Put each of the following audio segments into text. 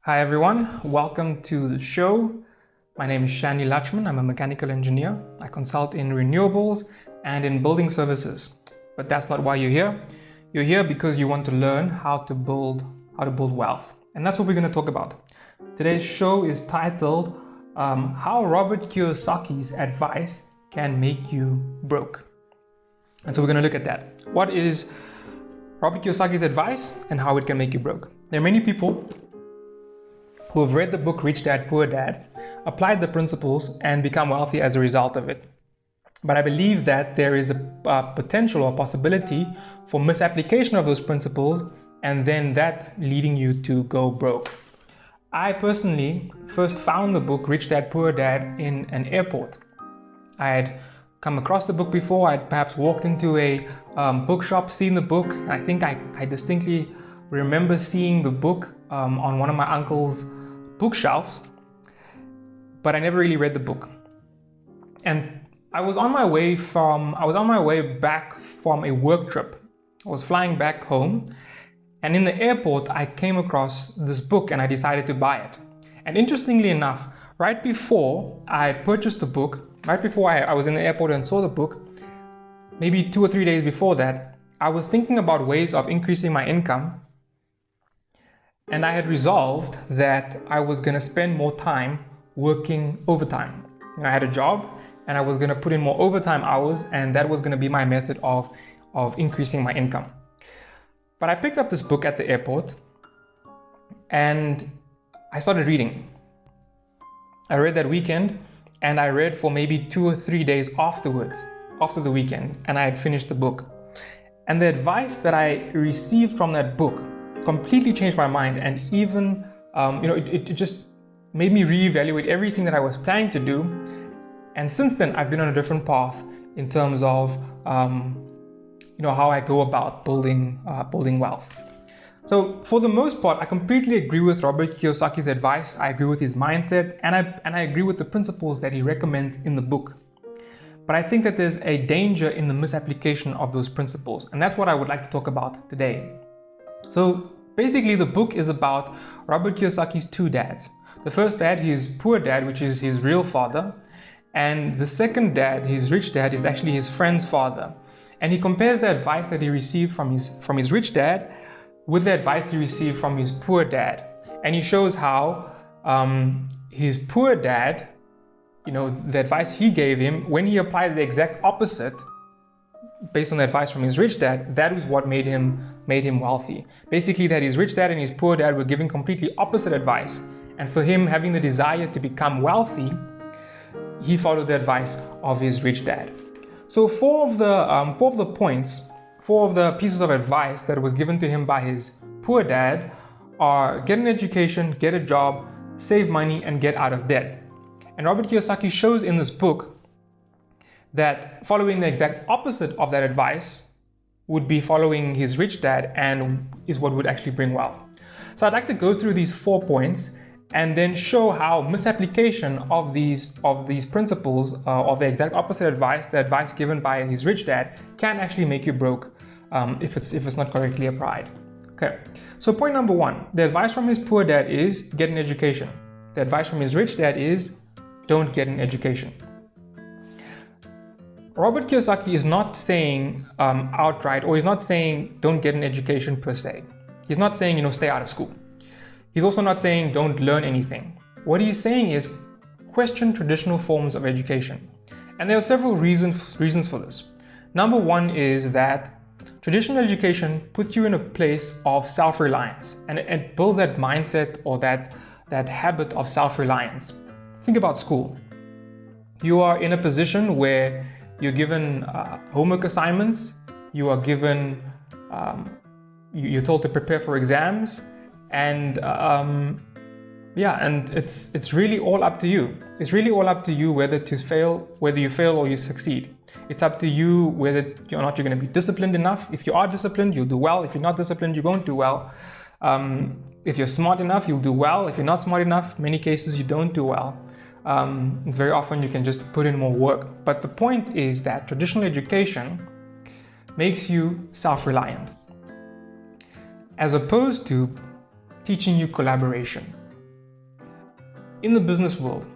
Hi everyone, welcome to the show. My name is Shanley Lutchman. I'm a mechanical engineer. I consult in renewables and in building services. But that's not why you're here. You're here because you want to learn how to build wealth. And that's what we're going to talk about. Today's show is titled How Robert Kiyosaki's Advice Can Make You Broke. And so we're going to look at that. What is Robert Kiyosaki's advice and how it can make you broke? There are many people who have read the book Rich Dad, Poor Dad, applied the principles, and become wealthy as a result of it. But I believe that there is a potential or possibility for misapplication of those principles and then that leading you to go broke. I personally first found the book Rich Dad, Poor Dad in an airport. I had come across the book before. I'd perhaps walked into a bookshop, seen the book. I think I distinctly remember seeing the book on one of my uncle's bookshelves, but I never really read the book. And I was on my way back from a work trip. I was flying back home, and in the airport I came across this book and I decided to buy it. And interestingly enough, right before I purchased the book, right before I was in the airport and saw the book, maybe 2 or 3 days before that, I was thinking about ways of increasing my income. And I had resolved that I was going to spend more time working overtime. I had a job and I was going to put in more overtime hours, and that was going to be my method of increasing my income. But I picked up this book at the airport and I started reading. I read that weekend and I read for maybe 2 or 3 days afterwards, after the weekend, and I had finished the book. And the advice that I received from that book completely changed my mind, and even it just made me reevaluate everything that I was planning to do. And since then I've been on a different path in terms of how I go about building wealth. So for the most part, I completely agree with Robert Kiyosaki's advice. I agree with his mindset, and I agree with the principles that he recommends in the book. But I think that there's a danger in the misapplication of those principles, and that's what I would like to talk about today. So basically the book is about Robert Kiyosaki's 2 dads. The first dad, his poor dad, which is his real father, and the second dad, his rich dad, is actually his friend's father. And he compares the advice that he received from his rich dad with the advice he received from his poor dad. And he shows how his poor dad, the advice he gave him, when he applied the exact opposite based on the advice from his rich dad, that was what made him wealthy. Basically, that his rich dad and his poor dad were giving completely opposite advice, and for him having the desire to become wealthy, he followed the advice of his rich dad. So four of the pieces of advice that was given to him by his poor dad are: get an education, get a job, save money, and get out of debt. And Robert Kiyosaki shows in this book that following the exact opposite of that advice would be following his rich dad, and is what would actually bring wealth. So I'd like to go through these 4 points and then show how misapplication of these principles of the exact opposite advice, the advice given by his rich dad, can actually make you broke if it's not correctly applied. Okay, so point number 1, the advice from his poor dad is get an education. The advice from his rich dad is don't get an education. Robert Kiyosaki is not saying outright, or he's not saying don't get an education per se. He's not saying, stay out of school. He's also not saying don't learn anything. What he's saying is question traditional forms of education. And there are several reasons for this. Number 1 is that traditional education puts you in a place of self-reliance, and it builds that mindset or that habit of self-reliance. Think about school. You are in a position where you're given homework assignments, you are given, you're told to prepare for exams, and it's really all up to you. It's really all up to you whether you fail or you succeed. It's up to you whether or not you're going to be disciplined enough. If you are disciplined, you'll do well. If you're not disciplined, you won't do well. If you're smart enough, you'll do well. If you're not smart enough, many cases you don't do well. Very often you can just put in more work. But the point is that traditional education makes you self-reliant, as opposed to teaching you collaboration. in the business world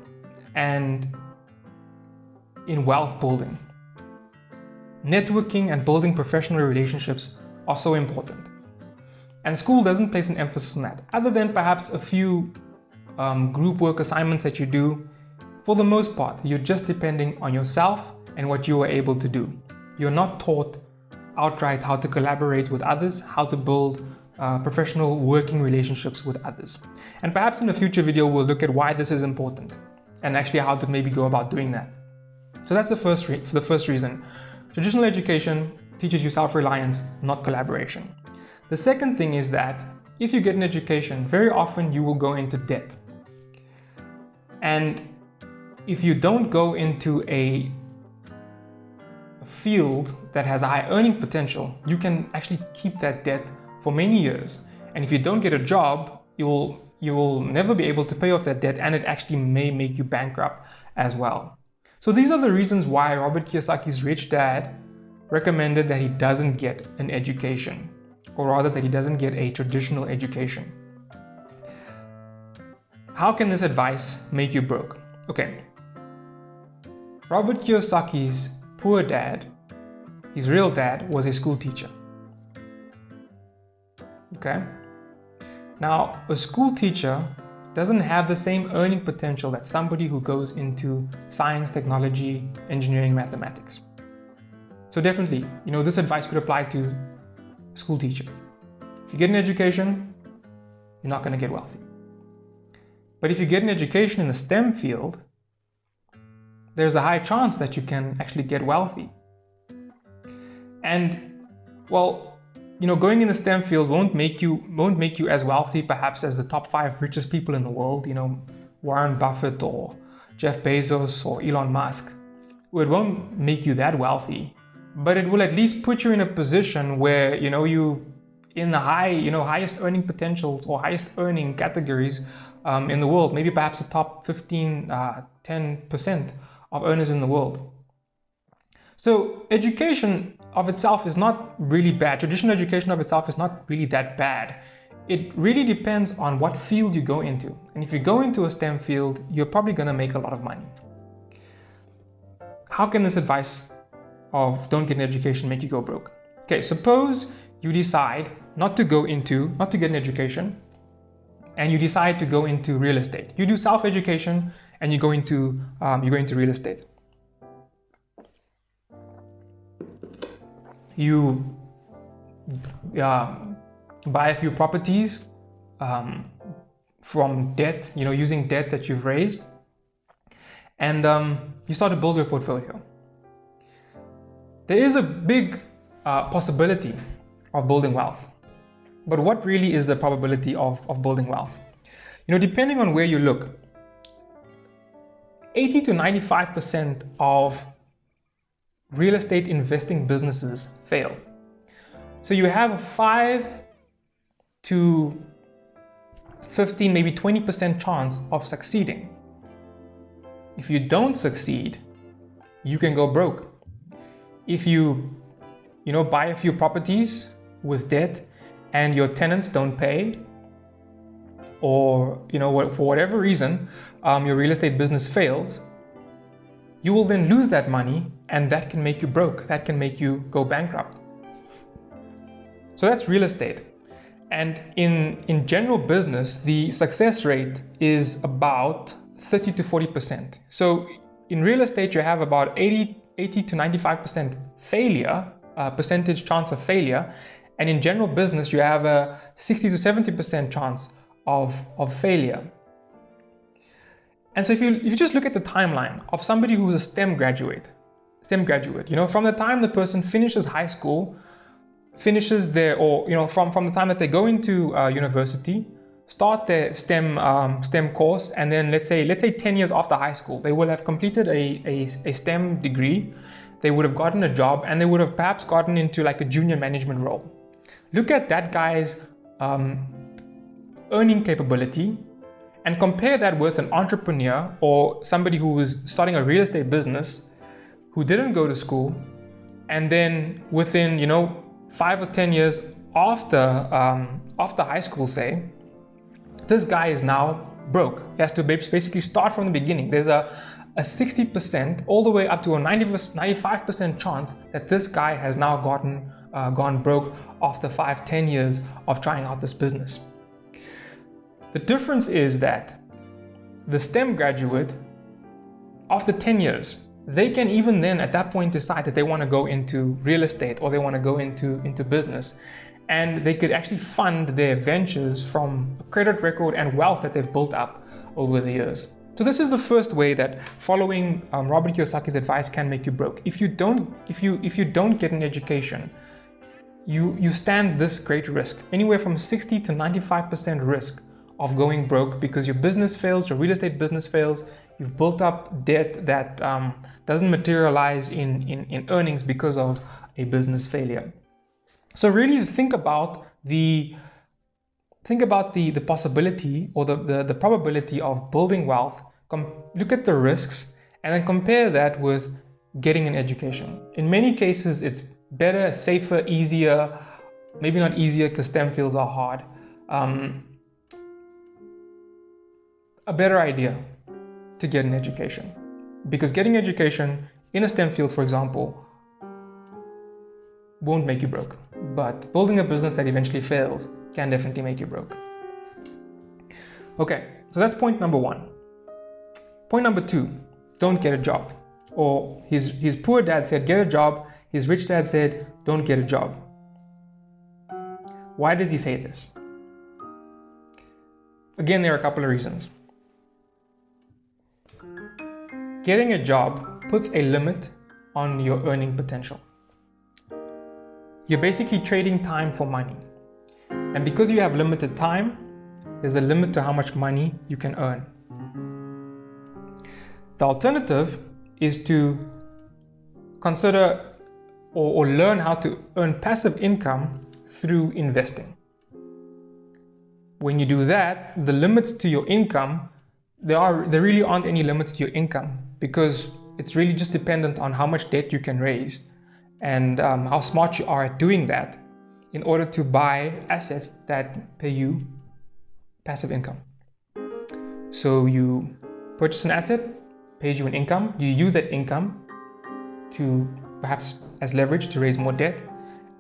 and in wealth building, networking and building professional relationships are so important. And school doesn't place an emphasis on that, other than perhaps a few group work assignments that you do. For the most part, you're just depending on yourself and what you are able to do. You're not taught outright how to collaborate with others, how to build professional working relationships with others. And perhaps in a future video, we'll look at why this is important and actually how to maybe go about doing that. So that's the first reason. Traditional education teaches you self-reliance, not collaboration. The second thing is that if you get an education, very often you will go into debt. And if you don't go into a field that has a high earning potential, you can actually keep that debt for many years. And if you don't get a job, you will never be able to pay off that debt, and it actually may make you bankrupt as well. So these are the reasons why Robert Kiyosaki's rich dad recommended that he doesn't get an education, or rather that he doesn't get a traditional education. How can this advice make you broke? Okay. Robert Kiyosaki's poor dad, his real dad, was a school teacher. Okay? Now, a school teacher doesn't have the same earning potential that somebody who goes into science, technology, engineering, mathematics. So definitely, this advice could apply to a school teacher. If you get an education, you're not going to get wealthy. But if you get an education in the STEM field, there's a high chance that you can actually get wealthy. And well, going in the STEM field won't make you as wealthy perhaps as the top 5 richest people in the world, Warren Buffett or Jeff Bezos or Elon Musk. It won't make you that wealthy, but it will at least put you in a position where, you in the highest earning potentials or highest earning categories in the world, maybe perhaps the top 15, 10% of earners in the world. So education of itself is not really bad. Traditional education of itself is not really that bad. It really depends on what field you go into. And if you go into a STEM field, you're probably going to make a lot of money. How can this advice of don't get an education make you go broke? Okay, suppose you decide not to get an education, and you decide to go into real estate. You do self-education and you go into real estate. You buy a few properties from debt, using debt that you've raised, and you start to build your portfolio. There is a big possibility of building wealth. But what really is the probability of building wealth? Depending on where you look, 80 to 95% of real estate investing businesses fail. So you have a 5 to 15, maybe 20% chance of succeeding. If you don't succeed, you can go broke. If you, buy a few properties with debt and your tenants don't pay, or, for whatever reason, your real estate business fails, you will then lose that money, and that can make you broke. That can make you go bankrupt. So that's real estate. And in general business, the success rate is about 30 to 40%. So in real estate, you have about 80 to 95% failure, percentage chance of failure. And in general business, you have a 60 to 70% chance of failure. And so if you just look at the timeline of somebody who's a STEM graduate, from the time the person finishes high school, from the time that they go into university, start their STEM course, and then let's say 10 years after high school, they will have completed a STEM degree, they would have gotten a job, and they would have perhaps gotten into like a junior management role. Look at that guy's earning capability and compare that with an entrepreneur or somebody who was starting a real estate business who didn't go to school, and then within 5 or 10 years after high school, say, this guy is now broke. He has to basically start from the beginning. There's a 60% all the way up to a 95% chance that this guy has now gone broke after 5-10 years of trying out this business. The difference is that the STEM graduate, after 10 years, they can even then at that point decide that they want to go into real estate or they want to go into business, and they could actually fund their ventures from a credit record and wealth that they've built up over the years. So this is the first way that following Robert Kiyosaki's advice can make you broke. If you don't get an education, you stand this great risk, anywhere from 60 to 95% risk of going broke, because your business fails, your real estate business fails, you've built up debt that doesn't materialize in earnings because of a business failure. So really think about the possibility or the probability of building wealth, look at the risks, and then compare that with getting an education. In many cases, it's better, safer, easier, maybe not easier because STEM fields are hard, a better idea to get an education. Because getting education in a STEM field, for example, won't make you broke. But building a business that eventually fails can definitely make you broke. Okay, so that's point number one. Point number two, don't get a job. Or his poor dad said, get a job. His rich dad said, don't get a job. Why does he say this? Again, there are a couple of reasons. Getting a job puts a limit on your earning potential. You're basically trading time for money. And because you have limited time, there's a limit to how much money you can earn. The alternative is to consider or learn how to earn passive income through investing. When you do that, the limits to your income, there really aren't any limits to your income, because it's really just dependent on how much debt you can raise and how smart you are at doing that in order to buy assets that pay you passive income. So you purchase an asset, pays you an income, you use that income to perhaps as leverage to raise more debt,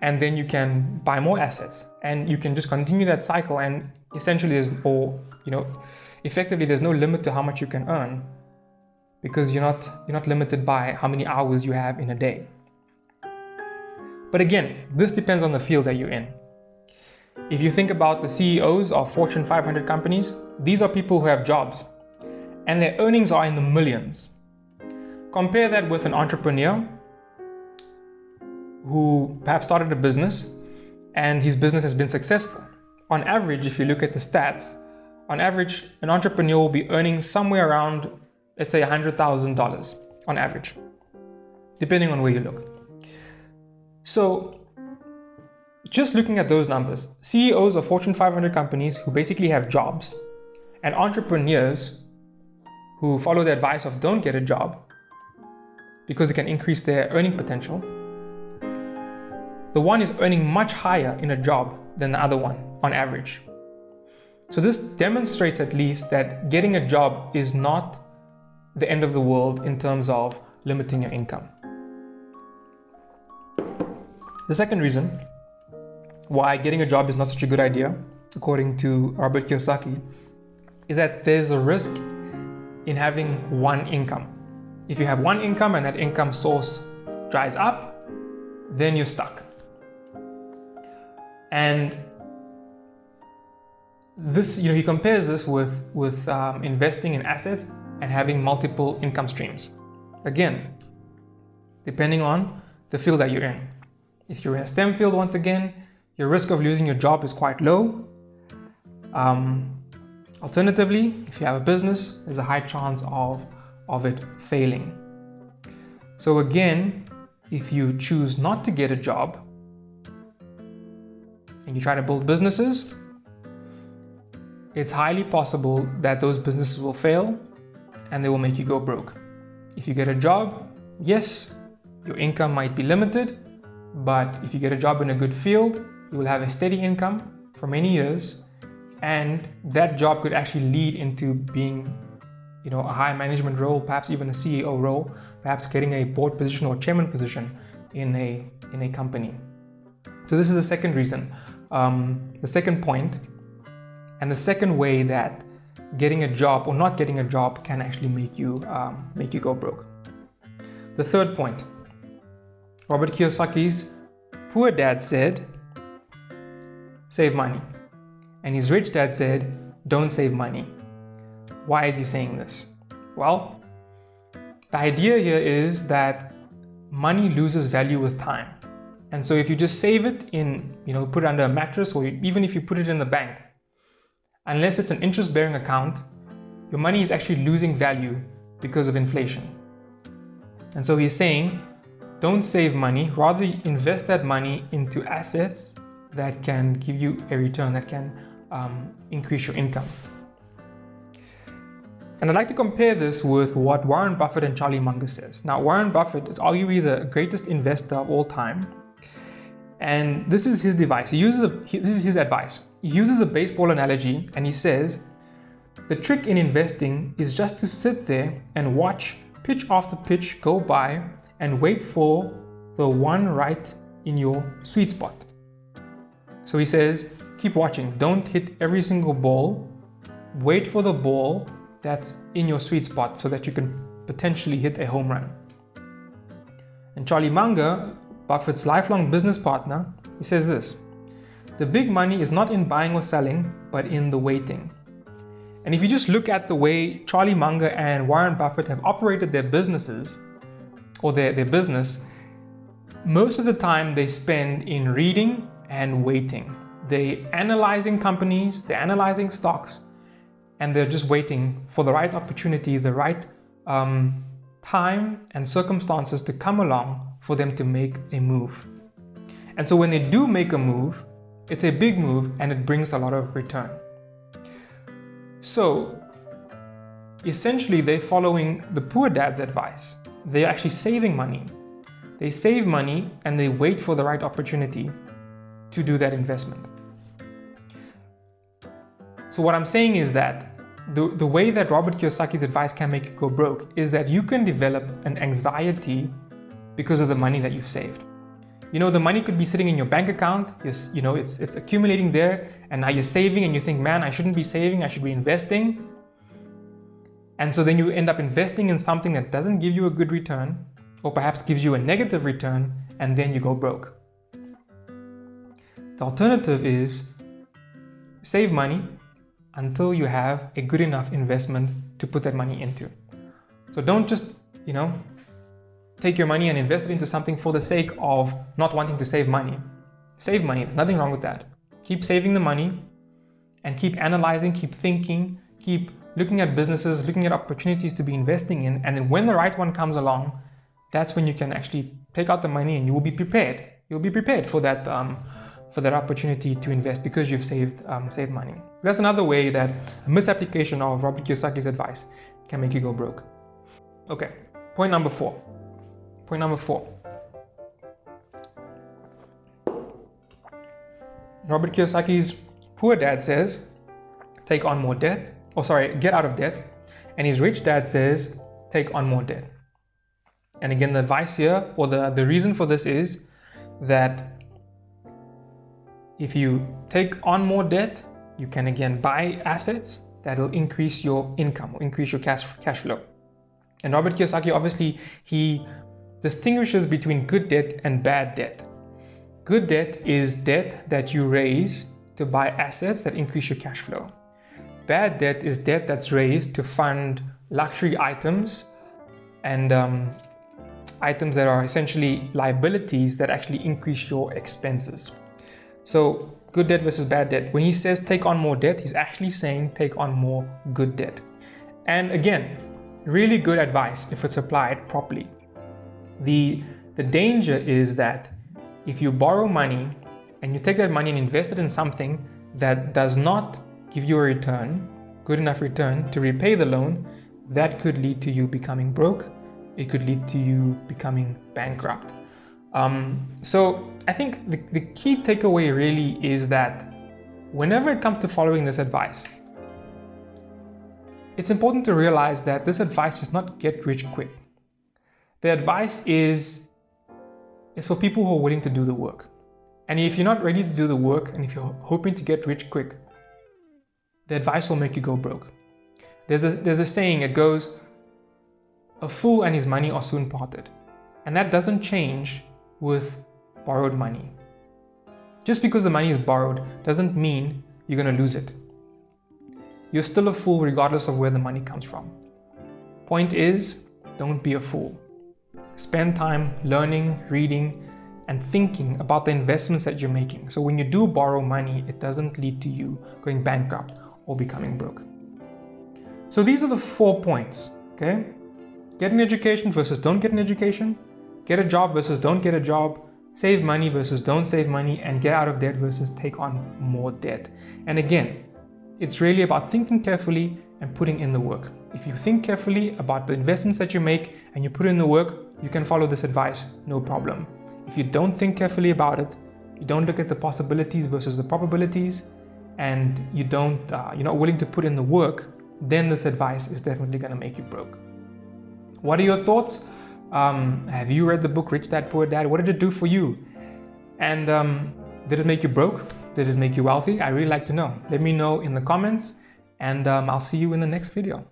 and then you can buy more assets, and you can just continue that cycle, and essentially effectively there's no limit to how much you can earn, because you're not limited by how many hours you have in a day. But again, this depends on the field that you're in. If you think about the CEOs of Fortune 500 companies, these are people who have jobs and their earnings are in the millions. Compare that with an entrepreneur who perhaps started a business and his business has been successful. On average, if you look at the stats, on average, an entrepreneur will be earning somewhere around, let's say, $100,000 on average, depending on where you look. So just looking at those numbers, CEOs of Fortune 500 companies who basically have jobs and entrepreneurs who follow the advice of don't get a job because it can increase their earning potential, the one is earning much higher in a job than the other one on average. So this demonstrates at least that getting a job is not the end of the world in terms of limiting your income. The second reason why getting a job is not such a good idea, according to Robert Kiyosaki, is that there's a risk in having one income. If you have one income and that income source dries up, then you're stuck. And this, he compares this with investing in assets and having multiple income streams. Again, depending on the field that you're in. If you're in a STEM field, once again, your risk of losing your job is quite low. Alternatively, if you have a business, there's a high chance of it failing. So again, if you choose not to get a job and you try to build businesses, it's highly possible that those businesses will fail and they will make you go broke. If you get a job, yes, your income might be limited, but if you get a job in a good field, you will have a steady income for many years, and that job could actually lead into being, a high management role, perhaps even a CEO role, perhaps getting a board position or chairman position in a company. So this is the second reason, the second point, and the second way that getting a job or not getting a job can actually make you go broke. The third point, Robert Kiyosaki's poor dad said, save money. And his rich dad said, don't save money. Why is he saying this? Well, the idea here is that money loses value with time. And so if you just save it in, put it under a mattress, or even if you put it in the bank, unless it's an interest-bearing account, your money is actually losing value because of inflation. And so he's saying, don't save money, rather invest that money into assets that can give you a return, that can increase your income. And I'd like to compare this with what Warren Buffett and Charlie Munger says. Now, Warren Buffett is arguably the greatest investor of all time. And this is his device. This is his advice. He uses a baseball analogy and he says, the trick in investing is just to sit there and watch pitch after pitch go by and wait for the one right in your sweet spot. So he says, keep watching. Don't hit every single ball. Wait for the ball that's in your sweet spot so that you can potentially hit a home run. And Charlie Munger, Buffett's lifelong business partner, he says this, the big money is not in buying or selling, but in the waiting. And if you just look at the way Charlie Munger and Warren Buffett have operated their businesses, or their business, most of the time they spend in reading and waiting. They're analyzing companies, they're analyzing stocks, and they're just waiting for the right opportunity, the right time and circumstances to come along for them to make a move. And so when they do make a move, it's a big move and it brings a lot of return. So essentially they're following the poor dad's advice. They're actually saving money. They save money and they wait for the right opportunity to do that investment. So what I'm saying is that the way that Robert Kiyosaki's advice can make you go broke is that you can develop an anxiety because of the money that you've saved. The money could be sitting in your bank account, it's accumulating there, and now you're saving and you think, man, I shouldn't be saving, I should be investing. And so then you end up investing in something that doesn't give you a good return, or perhaps gives you a negative return, and then you go broke. The alternative is save money until you have a good enough investment to put that money into. So don't just, take your money and invest it into something for the sake of not wanting to save money. Save money, there's nothing wrong with that. Keep saving the money and keep analyzing, keep thinking, keep looking at businesses, looking at opportunities to be investing in. And then when the right one comes along, that's when you can actually take out the money and you will be prepared. You'll be prepared for that opportunity to invest because you've saved money. That's another way that a misapplication of Robert Kiyosaki's advice can make you go broke. Okay, point number four. Robert Kiyosaki's poor dad says, get out of debt. And his rich dad says, take on more debt. And again, the advice here, or the reason for this is that if you take on more debt, you can again buy assets that will increase your income, or increase your cash flow. And Robert Kiyosaki, obviously, he distinguishes between good debt and bad debt. Good debt is debt that you raise to buy assets that increase your cash flow. Bad debt is debt that's raised to fund luxury items and items that are essentially liabilities that actually increase your expenses. So good debt versus bad debt. When he says take on more debt, he's actually saying take on more good debt. And again, really good advice if it's applied properly. The danger is that if you borrow money and you take that money and invest it in something that does not give you a return, good enough return to repay the loan, that could lead to you becoming broke. It could lead to you becoming bankrupt. So I think the key takeaway really is that whenever it comes to following this advice, it's important to realize that this advice is not get rich quick. The advice is for people who are willing to do the work. And if you're not ready to do the work, and if you're hoping to get rich quick, the advice will make you go broke. There's a saying, it goes, a fool and his money are soon parted. And that doesn't change with borrowed money. Just because the money is borrowed doesn't mean you're going to lose it. You're still a fool regardless of where the money comes from. Point is, don't be a fool. Spend time learning, reading, and thinking about the investments that you're making. So when you do borrow money, it doesn't lead to you going bankrupt or becoming broke. So these are the 4 points, okay? Get an education versus don't get an education. Get a job versus don't get a job. Save money versus don't save money. And get out of debt versus take on more debt. And again, it's really about thinking carefully and putting in the work. If you think carefully about the investments that you make and you put in the work, you can follow this advice, no problem. If you don't think carefully about it, you don't look at the possibilities versus the probabilities, and you're not willing to put in the work, then this advice is definitely going to make you broke. What are your thoughts? Have you read the book Rich Dad Poor Dad? What did it do for you? And did it make you broke? Did it make you wealthy? I really like to know. Let me know in the comments, and I'll see you in the next video.